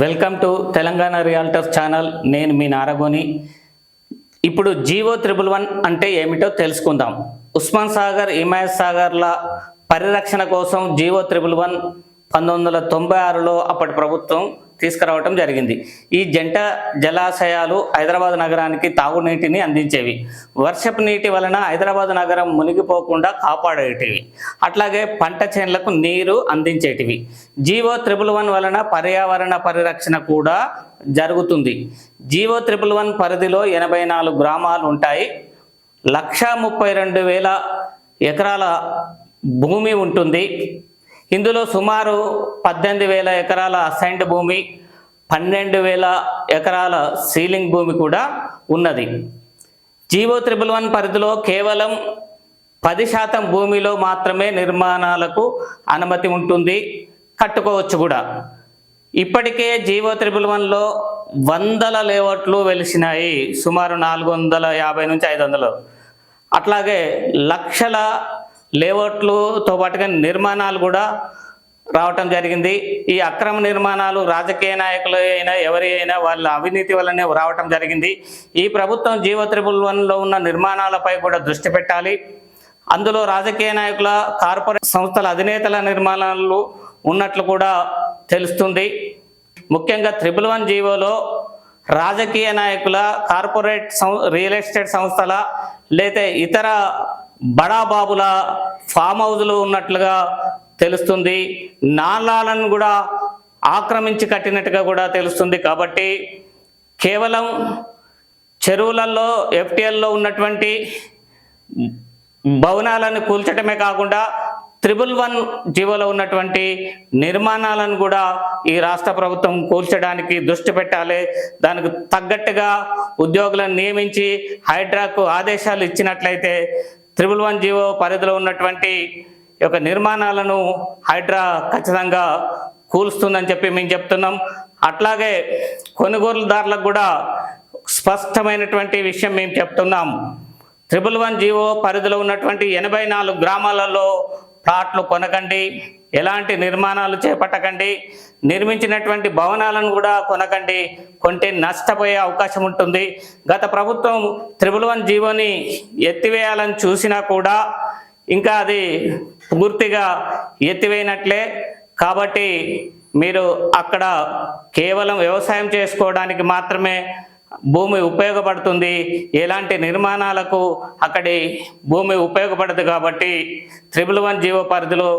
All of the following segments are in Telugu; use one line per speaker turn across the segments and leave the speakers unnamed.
Welcome to Telangana realtors channel. నేను మీ నారగోని. ఇప్పుడు జీవో 111 అంటే ఏమిటో తెలుసుకుందాం. ఉస్మాన్ సాగర్, హిమాయత్ సాగర్ల పరిరక్షణ కోసం జీవో 111 1996లో అప్పటి ప్రభుత్వం తీసుకురావటం జరిగింది. ఈ జంట జలాశయాలు హైదరాబాద్ నగరానికి తాగునీటిని అందించేవి. వర్షపు నీటి వలన హైదరాబాద్ నగరం మునిగిపోకుండా కాపాడేటివి, అట్లాగే పంట చేనులకు నీరు అందించేటివి. జీవో 111 వలన పర్యావరణ పరిరక్షణ కూడా జరుగుతుంది. జీవో 111 పరిధిలో 84 గ్రామాలు ఉంటాయి. 1,32,000 ఎకరాల భూమి ఉంటుంది. ఇందులో సుమారు 18,000 ఎకరాల అసైన్డ్ భూమి, 12,000 ఎకరాల సీలింగ్ భూమి కూడా ఉన్నది. జీవో 111 పరిధిలో కేవలం 10% భూమిలో మాత్రమే నిర్మాణాలకు అనుమతి ఉంటుంది, కట్టుకోవచ్చు కూడా. ఇప్పటికే జీవో 111లో వందల లేఅవుట్లు వెలిసినాయి, సుమారు 450 నుంచి 500. అట్లాగే లక్షల లేఅవుట్లతో పాటుగా నిర్మాణాలు కూడా రావటం జరిగింది. ఈ అక్రమ నిర్మాణాలు రాజకీయ నాయకులు అయినా ఎవరి అయినా వాళ్ళ అవినీతి వల్లనే రావటం జరిగింది. ఈ ప్రభుత్వం జీవో 111లో ఉన్న నిర్మాణాలపై కూడా దృష్టి పెట్టాలి. అందులో రాజకీయ నాయకుల, కార్పొరేట్ సంస్థల అధినేతల నిర్మాణాలు ఉన్నట్లు కూడా తెలుస్తుంది. ముఖ్యంగా 111 జీవోలో రాజకీయ నాయకుల, కార్పొరేట్ రియల్ ఎస్టేట్ సంస్థల లేదా ఇతర బడాబాబుల ఫామ్ హౌజులు ఉన్నట్లుగా తెలుస్తుంది. నాలాలను కూడా ఆక్రమించి కట్టినట్టుగా కూడా తెలుస్తుంది. కాబట్టి కేవలం చెరువులలో, ఎఫ్టీఎల్లో ఉన్నటువంటి భవనాలను కూల్చడమే కాకుండా 111 జీవోలో ఉన్నటువంటి నిర్మాణాలను కూడా ఈ రాష్ట్ర ప్రభుత్వం కూల్చడానికి దృష్టి పెట్టాలి. దానికి తగ్గట్టుగా ఉద్యోగులను నియమించి హైడ్రాకు ఆదేశాలు ఇచ్చినట్లయితే 111 జీవో పరిధిలో ఉన్నటువంటి యొక్క నిర్మాణాలను హైడ్రా ఖచ్చితంగా కూలుస్తుందని చెప్పి మేము చెప్తున్నాం. అట్లాగే కొనుగోలుదారులకు కూడా స్పష్టమైనటువంటి విషయం మేము చెప్తున్నాం. 111 జీవో పరిధిలో ఉన్నటువంటి 84 గ్రామాలలో ప్లాట్లు కొనకండి, ఎలాంటి నిర్మాణాలు చేపట్టకండి, నిర్మించినటువంటి భవనాలను కూడా కొనకండి. కొంటే నష్టపోయే అవకాశం ఉంటుంది. గత ప్రభుత్వం 111 జీవోని ఎత్తివేయాలని చూసినా కూడా ఇంకా అది పూర్తిగా ఎత్తివేయనట్లే. కాబట్టి మీరు అక్కడ కేవలం వ్యవసాయం చేసుకోవడానికి మాత్రమే భూమి ఉపయోగపడుతుంది, ఎలాంటి నిర్మాణాలకు అక్కడి భూమి ఉపయోగపడదు. కాబట్టి 111 జీవో పరిధిలో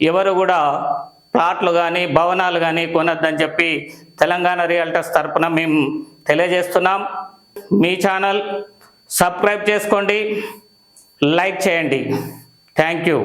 ఎవరు కూడా ప్లాట్లు కానీ భవనాలు కానీ కొనొద్దని చెప్పి తెలంగాణ రియల్టర్స్ తరపున మేము తెలియజేస్తున్నాం. మీ ఛానల్ సబ్స్క్రైబ్ చేసుకోండి, లైక్ చేయండి. Thank you.